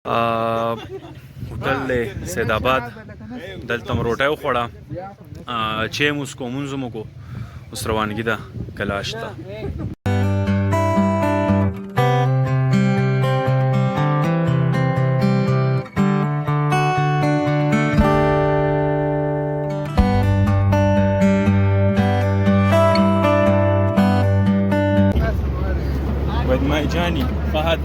هوټل دی سید آباد، دلته م روټۍ وخوړه، چای مو وڅښو، مونځ مو وکړو، اوس روانګي ده کلاش ته. بدمای جانی فهد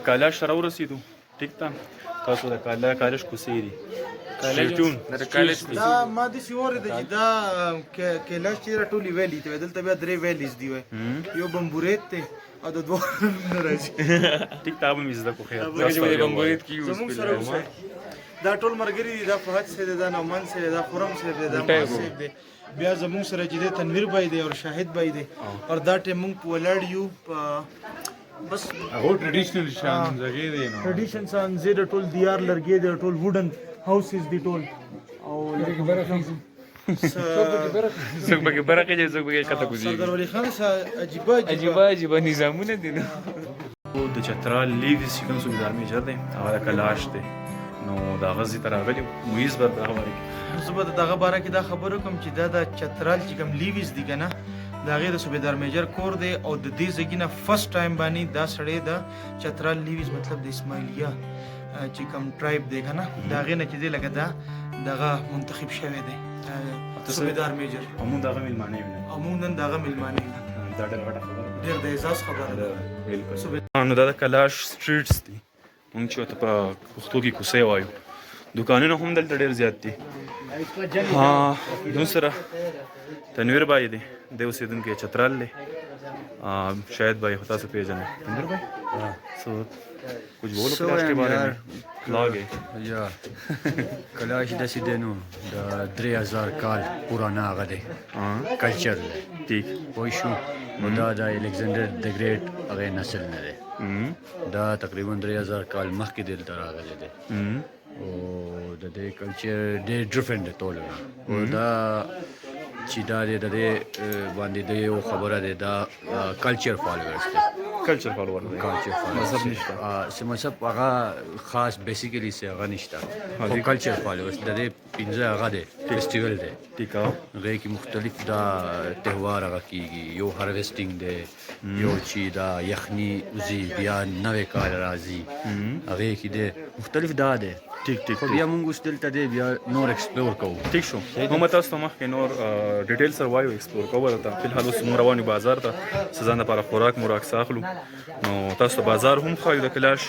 کالاش سره ورسېدو. ټیک ده، تاسو د کالاش کوڅې دي دا ما داسې واورېده چې دا کیلاش چې را ټولې ویلي ته وایي، دلته بیا 3 ویلیز دي وایي، یو بمبورید دی او د 2 نه راځي. ټیک ده، به مې زده کړو. خیر زموږ سره اوسئ. دا ټول ملګري دي، دا فهد صاحب دی، دا نعمان صاحب دی، دا خرم صاحب دی، دا محمد صاحب دی، بیا زموږ سره چې دی تنویر بھائی دی او شاهد بھائی دی، او دا ټیم موږ په ولاړ یو بس هغه ټریډیشنل شان زګې دی نو ټریډیشن سان زیاده ټول دیار لرګي دی، ټول وډن هاوسز دی ټول، او څوک پکې برخه دي، څوک پکې کته کوزي. سردار ولی خان سره عجیبه نظامونه دي. د چترال لیویس کوم صوبیدار میجر دی، هغه کلاش دی، نو دا غزي تر غلی مویز بر دغه باندې زه به دغه باره کې دا خبرو کوم چې دا د چترال چې کوم لیویس دی کنه، دا غیر صوبیدار میجر کور دی، او د دې ځای نه فرست ټایم باندې دا سړی د چترال لیویس مطلب د اسماعیلیه چې کوم ټرایب دی کنه، دا غیر نه چې دی لکه دا دغه منتخب شوی دی صوبیدار میجر، او مونږ دغه ملمانه یو، او مونږ نن دغه ملمانه یو. دا ډېر غټه خبره، ډېر د اعزاز خبره ده. بالکل. نو دا د کلاش سټریټس دي، مونږ چې ورته په پښتو کې کوڅې وایو. دکانونه هم دلته ډېر زیات دي. نو سره تنویر بھائی دی، دی اوسېدونکی چترال دی. شاید بھائی خو تاسو پیژنئ. تنویر بھائی سو कुछ बोलो कलाश के बारे में. ब्लॉग है या कलाश दसी देनो द 3000 काल पुराना आगा दे कल्चर ठीक कोई शू मुदा द अलेक्जेंडर द ग्रेट अगे नस्ल ने दे दा तकरीबन 3000 काल मख के दिल तरह आगा दे ओ the they culture they different तोले ओ दा چې دا د باندې د یو خبره ده دا کلچر فالوورز دي کلچر فالوور دی کلچر مذهب نشته سه مذهب هغه خاص بیسیکلی سه هغه نشته خو کلچر فالوورز د دې پنځه هغه دی فیسټیول دی ټیک هغې کې مختلف دا تهوار هغه کېږي یو هارویسټینګ دی یو چې دا یخني وځي بیا نوی کال راځي هغې کې دی مختلف دا دی ټیک ټیک خو بیا موږ اوس دلته دی بیا نور ایکسپلور کوو ټیک شو موږ تاسو ته مخکې نور ډیټیل سره وایو ایکسپلور کوو ته فلحال اوس موږ روان یو بازار ته ځان لپاره خوراک اخلو نو تاسو ته بازار هم ښایو د کلاش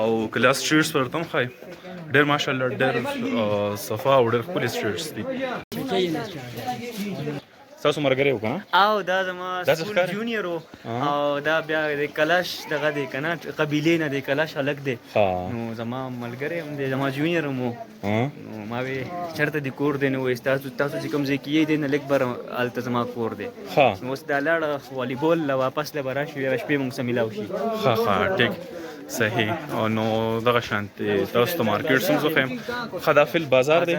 او کلاس سټریټس ورته هم ښایو ډېر ماشاءالله ډېر صفا او ډېر ښکلي سټریټس دي تاسو مرګره وکړه او دا زما سکول جونیئر او دا بیا د کلاش دغه دی کنه قبیلې نه دی کلاش الګ دی نو زما ملګری هم دی زما جونیئر مو نو ما وی چرته دی کور دی نو تاسو چې کوم ځای کې دی نه لیک بر الته زما کور دی نو اوس دا لاړ والیبال لا واپس له برا شو یا شپې موږ سره ملاو شي ټیک صحیح او نو دغه شانت تاسو ته مارکیټ سم زه خیم خدافل بازار دی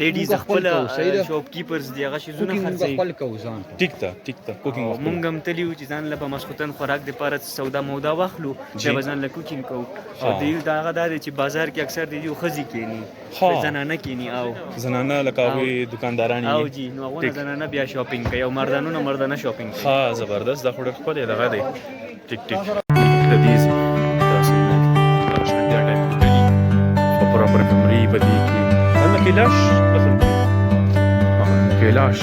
لیډیز خپل شاپ کیپرز دی هغه شیزونه خرڅي ټیک ته کوکینګ مونږ هم تلیو چې ځان له مسخوتن خوراک د پاره سودا مودا واخلو چې ځان له کوکینګ کو او دی دا هغه دی چې بازار کې اکثر دی یو خزي کینی زنانه کینی او زنانه لکاوی دکاندارانی او جی نو هغه زنانه بیا شاپینګ کوي او مردانه شاپینګ کوي ها زبردست دا خو خپل دغه دی ټیک حدیث تاسو نه شاندیا ټایپ کلی په پراپر کمرې په دې کې انا کلاش اصل کلاش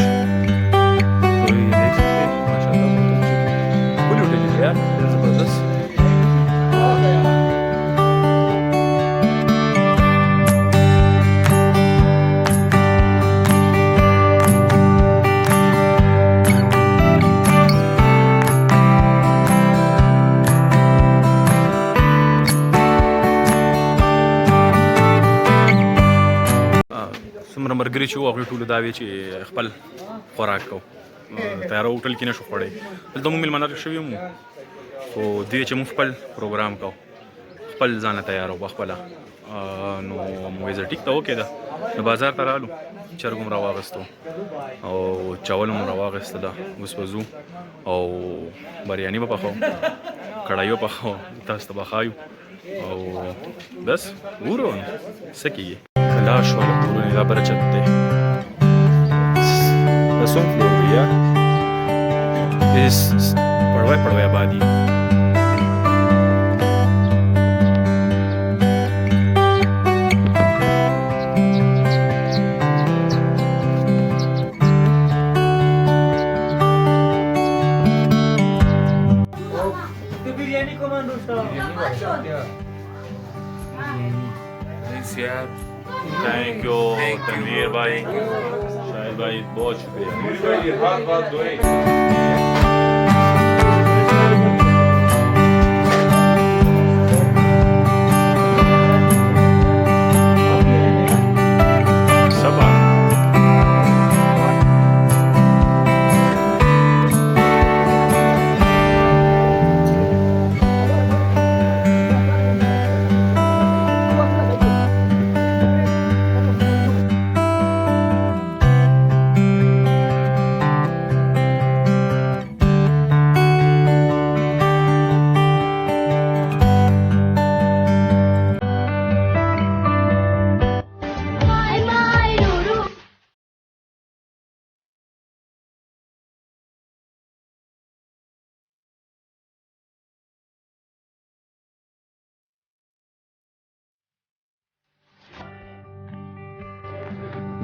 کوئی دیکھتے ماشاءاللہ کلی ہوٹل ہے یار زبردست څومره مرګري چې هغوی ټولو دا وی چې خپل خوراک کو تیاره هوټل کې نه شو خوړی دلته مونږ میلمانه شوي وو خو دې چې مونږ خپل پروګرام کو خپل ځان تیارو پخپله نو مو ویزه ټیک ته وکېده نو بازار ته رالو چرګ هم راواغېستو او چاول هم راواغېستله اوس به ځو او بریاني به پخوو کړایي به پخوو تاسو ته به ښایو او بس ورو څه کېږي کلاش والا کورونه دا برچت دی دا څوم فلور دی یا پړوی آبادي biryani commando thank you Tanveer भाई शाहिद भाई बहुत शुक्रिया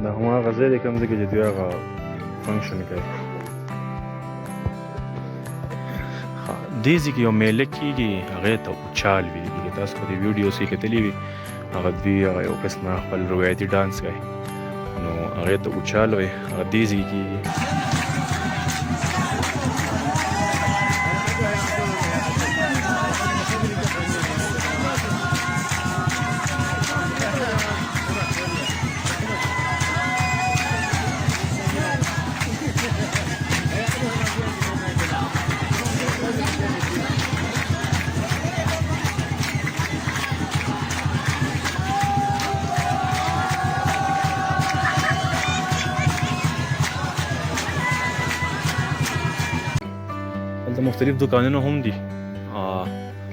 دا هم هغه ځای دی کوم ځای کې چې دوی هغه فنکشن کوي دې ځای کې یو میله کېږي هغې ته اچال ویل کېږي تاسو خو دې ویډیوز کې کتلي وي هغه دوی هغه یو قسمه خپل روایتي ډانس کوي نو هغې ته اچال وایي هغه دې ځای کې کېږي دلته مختلف دوکانونه هم دي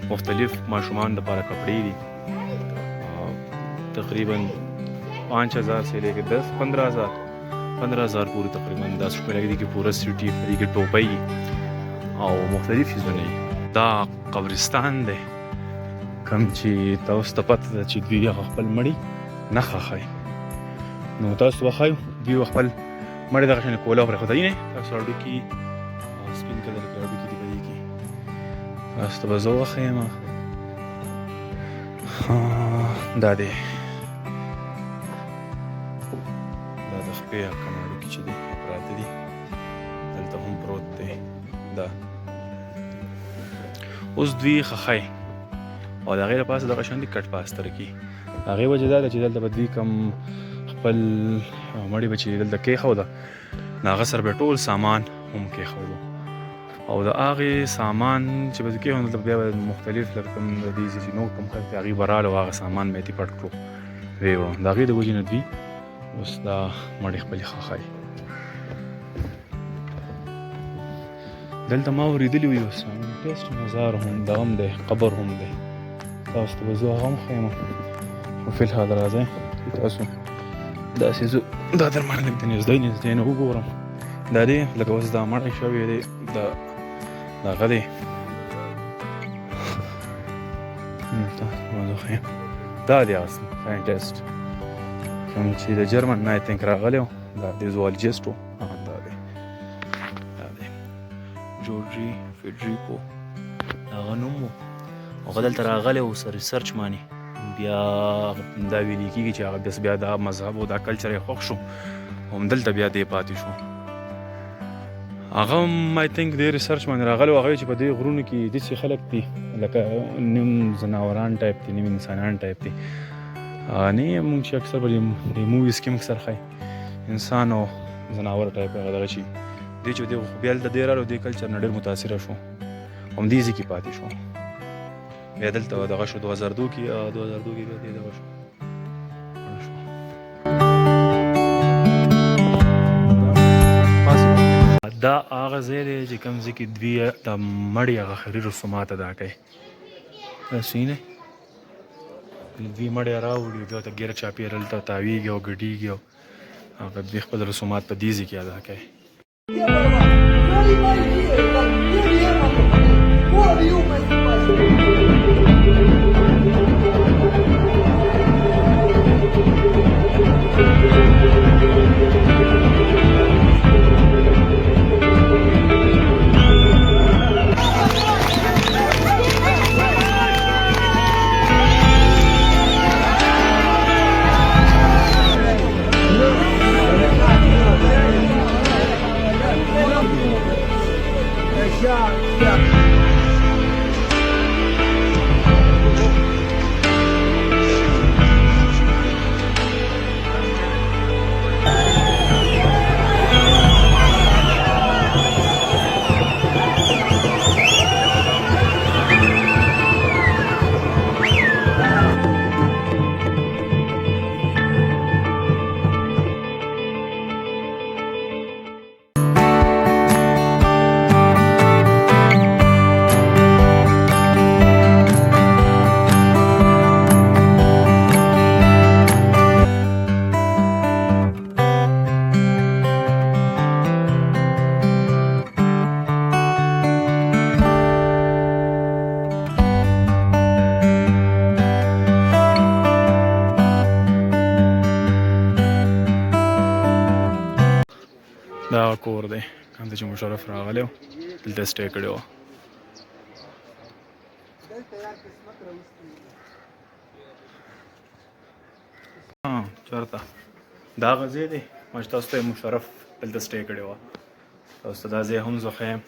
مختلف ماشومان دپاره کپړې دي تقریبا 5000 سے لے کے 15,000 پورې تقریبا 10 روپۍ لګي کې پوره سیټي په کې ټوپۍ او مختلف چیزونه دا قبرستان دی کوم چې تاسو ته پته ده چې دوی هغه خپل مړي نه ښخوي نو تاسو وښایو دوی خپل مړي دغه شانې کوله پرېښودلي نه تاسو هډوکي سپین کلر کې هډوکي دي په دې کې تاسو ته به زه وښیم دا دی دا د خپې کم هډوکي چې دي پراته دي دلته هم پروت دی دا اوس دوی ښخی او د هغې لپاسه دغه شان دي کټ پاستر کې هغې وجه دا ده چې دلته به دوی کم خپل مړي به چې دلته کېښوده د هغه سره به ټول سامان هم کېښودو او د هغې سامان چې به کېښودو دلته بیا به مختلف لکه کوم د دې چې نور کوم خلک دي هغې به راغله او هغه سامان به یې پټ کړو ویې وړو د هغې د وجې نه دوی اوس دا مړې خپلې ښخوي دلته ما اورېدلي وي اوس ټیسټ مزار هم دغه هم دی قبر هم دی تاسو ته به زه هغه هم ښیم خو فی الحال راځئ تاسو داسې زه دا درمل لږ د نږدې نه وګورم دا دی لکه اوس دا مړی شوی دی د هغه دی دا دی هغه ساینټسټ کوم چې د جرمن نه آی تھنک راغلی و دا دی زوالجسټ و دا دی جورجي فیډریکو هغه نوم و هغه دلته راغلی و ریسرچ ماني بیا دا ویلي کېږي چې هغه بس بیا دا مذهب او دا کلچر یې خوښ شو همدلته بیا دی پاتې شو هغه هم آی تھنک دې ریسرچ باندې راغلی و هغه چې په دې غرونو کې داسې خلک دي لکه نیم ځناوران ټایپ دي نیم انسانان ټایپ دي نه مونږ چې اکثر په دې موویز کې اکثر ښایي انسان او ځناور ټایپ هغه دغه شي دې چې دې بیا دلته دی راغلی دې کلچر نه ډېر متاثره شو همدې ځای کې پاتې شو بیا دلته دغه شو 2002 کې بیا دې دغه شو دا هغه ځای دی چې کوم ځای کې دوی د مړي هغه آخري رسومات ادا کوي تاسو یې نه دوی مړی راوړي بیا ورته ګیره چاپېره هلته تاویږي او ګډېږي او هغه دوی خپل رسومات په دې ځای کې ادا کوي دا کور دی کوم ته چې مشرف راغلی و دلته سټې کړې وه چېرته دا هغه ځای دی چې تاسو ته مشرف دلته سټې کړې وه تاسو ته دا ځای هم زه ښیم